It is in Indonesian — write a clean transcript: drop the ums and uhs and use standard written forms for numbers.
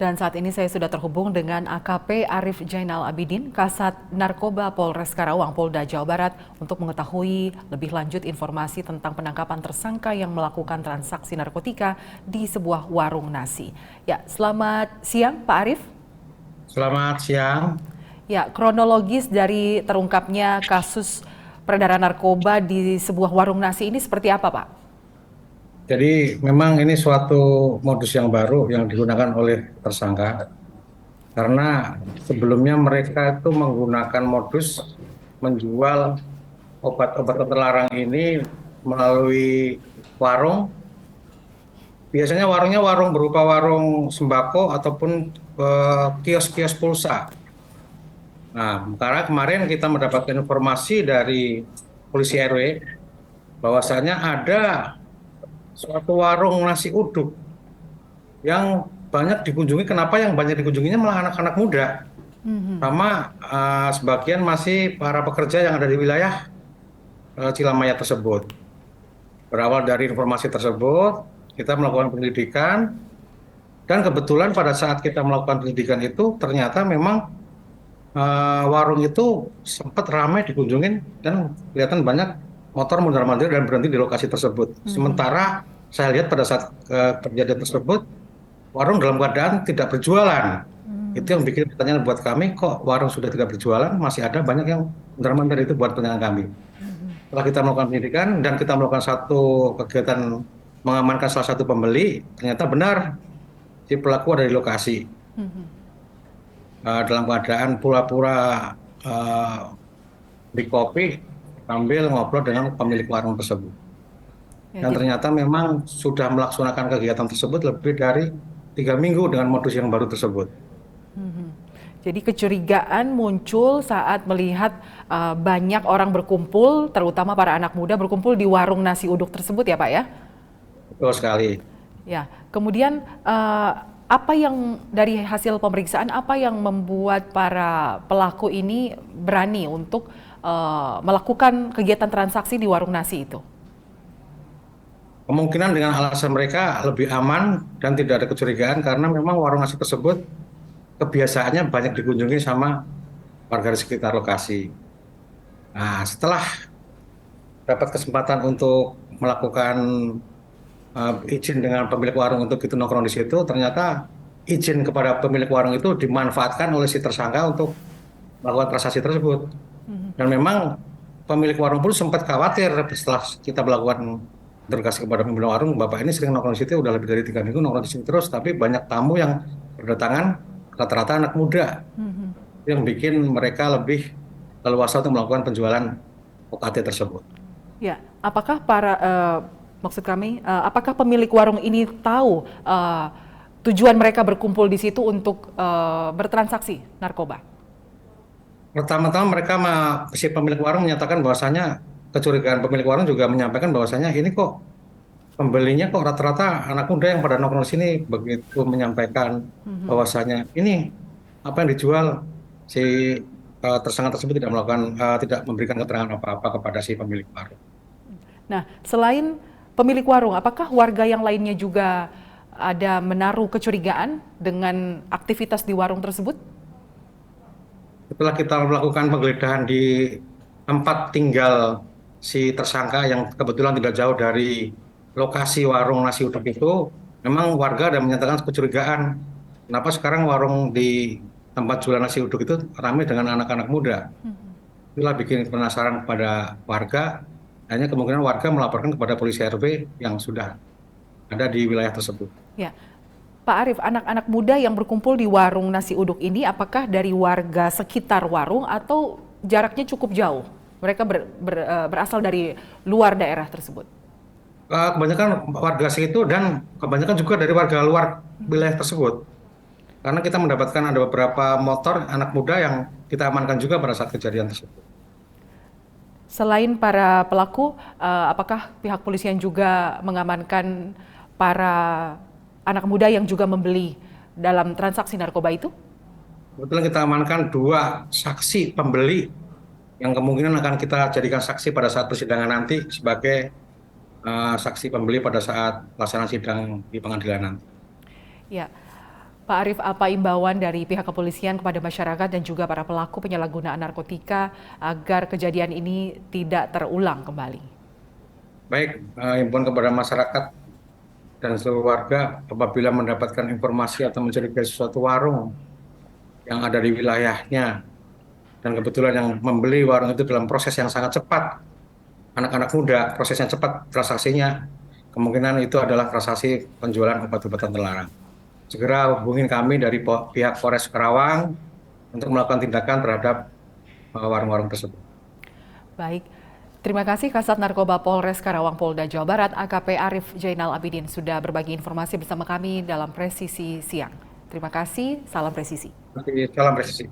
Dan saat ini saya sudah terhubung dengan AKP Arif Jainal Abidin, Kasat Narkoba Polres Karawang, Polda Jawa Barat, untuk mengetahui lebih lanjut informasi tentang penangkapan tersangka yang melakukan transaksi narkotika di sebuah warung nasi. Ya, selamat siang Pak Arif. Selamat siang. Ya, kronologis dari terungkapnya kasus peredaran narkoba di sebuah warung nasi ini seperti apa, Pak? Jadi memang ini suatu modus yang baru yang digunakan oleh tersangka karena sebelumnya mereka itu menggunakan modus menjual obat-obat terlarang ini melalui warung. Biasanya warungnya warung berupa warung sembako ataupun kios-kios pulsa. Nah, karena kemarin kita mendapatkan informasi dari polisi RW bahwasanya ada suatu warung nasi uduk yang banyak dikunjungi. Kenapa yang banyak dikunjunginya malah anak-anak muda, sama sebagian masih para pekerja yang ada di wilayah Cilamaya tersebut. Berawal dari informasi tersebut, kita melakukan penyelidikan, dan kebetulan pada saat kita melakukan penyelidikan itu ternyata memang warung itu sempat ramai dikunjungin dan kelihatan banyak motor mondar-mandir dan berhenti di lokasi tersebut. Sementara saya lihat pada saat kejadian tersebut warung dalam keadaan tidak berjualan. Itu yang bikin pertanyaan buat kami, kok warung sudah tidak berjualan, masih ada banyak yang mondar-mandir. Itu buat pertanyaan kami. Setelah kita melakukan penyidikan dan kita melakukan satu kegiatan mengamankan salah satu pembeli, ternyata benar si pelaku ada di lokasi. Dalam keadaan pura-pura eh, di kopi sambil ngobrol dengan pemilik warung tersebut. Ya, Dan ternyata memang sudah melaksanakan kegiatan tersebut lebih dari 3 minggu dengan modus yang baru tersebut. jadi kecurigaan muncul saat melihat banyak orang berkumpul, terutama para anak muda berkumpul di warung nasi uduk tersebut ya Pak ya? Betul sekali. Ya, kemudian apa yang dari hasil pemeriksaan, apa yang membuat para pelaku ini berani untuk melakukan kegiatan transaksi di warung nasi itu? Kemungkinan dengan alasan mereka lebih aman dan tidak ada kecurigaan karena memang warung nasi tersebut kebiasaannya banyak dikunjungi sama warga di sekitar lokasi. Nah, setelah dapat kesempatan untuk melakukan izin dengan pemilik warung untuk itu nongkrong di situ, ternyata izin kepada pemilik warung itu dimanfaatkan oleh si tersangka untuk melakukan transaksi tersebut. Dan memang pemilik warung pun sempat khawatir setelah kita melakukan interogasi kepada pemilik warung, Bapak ini sering nongkrong di situ, udah lebih dari 3 minggu nongkrong di sini terus, tapi banyak tamu yang berdatangan, rata-rata anak muda, yang bikin mereka lebih leluasa untuk melakukan penjualan OKT tersebut. Ya, apakah maksud kami, apakah pemilik warung ini tahu tujuan mereka berkumpul di situ untuk bertransaksi narkoba? Pertama-tama mereka si pemilik warung menyatakan bahwasanya kecurigaan pemilik warung juga menyampaikan bahwasanya ini kok pembelinya kok rata-rata anak muda yang pada nongkrong di sini. Begitu menyampaikan bahwasanya ini apa yang dijual, si tersangka tersebut tidak memberikan keterangan apa-apa kepada si pemilik warung. Nah, selain pemilik warung, apakah warga yang lainnya juga ada menaruh kecurigaan dengan aktivitas di warung tersebut? Setelah kita melakukan penggeledahan di tempat tinggal si tersangka yang kebetulan tidak jauh dari lokasi warung nasi uduk itu, memang warga ada menyatakan kecurigaan. Kenapa sekarang warung di tempat jualan nasi uduk itu ramai dengan anak-anak muda? Itulah bikin penasaran kepada warga. Hanya kemungkinan warga melaporkan kepada polisi RW yang sudah ada di wilayah tersebut. Ya, Pak Arif, anak-anak muda yang berkumpul di warung nasi uduk ini apakah dari warga sekitar warung atau jaraknya cukup jauh? Mereka berasal dari luar daerah tersebut. Kebanyakan warga situ dan kebanyakan juga dari warga luar wilayah tersebut. Karena kita mendapatkan ada beberapa motor anak muda yang kita amankan juga pada saat kejadian tersebut. Selain para pelaku, apakah pihak polisian juga mengamankan para anak muda yang juga membeli dalam transaksi narkoba itu? Kebetulan kita amankan 2 saksi pembeli yang kemungkinan akan kita jadikan saksi pada saat persidangan nanti sebagai saksi pembeli pada saat pelaksanaan sidang di pengadilan nanti. Ya, Pak Arief, apa imbauan dari pihak kepolisian kepada masyarakat dan juga para pelaku penyalahgunaan narkotika agar kejadian ini tidak terulang kembali? Baik, himbauan kepada masyarakat dan seluruh warga apabila mendapatkan informasi atau mencurigai sesuatu warung yang ada di wilayahnya dan kebetulan yang membeli warung itu dalam proses yang sangat cepat, anak-anak muda, prosesnya cepat transaksinya, kemungkinan itu adalah transaksi penjualan obat-obatan terlarang. Segera hubungin kami dari pihak Polres Karawang untuk melakukan tindakan terhadap warung-warung tersebut. Baik, terima kasih Kasat Narkoba Polres Karawang Polda Jawa Barat AKP Arief Jainal Abidin sudah berbagi informasi bersama kami dalam Presisi Siang. Terima kasih, salam presisi. Salam presisi.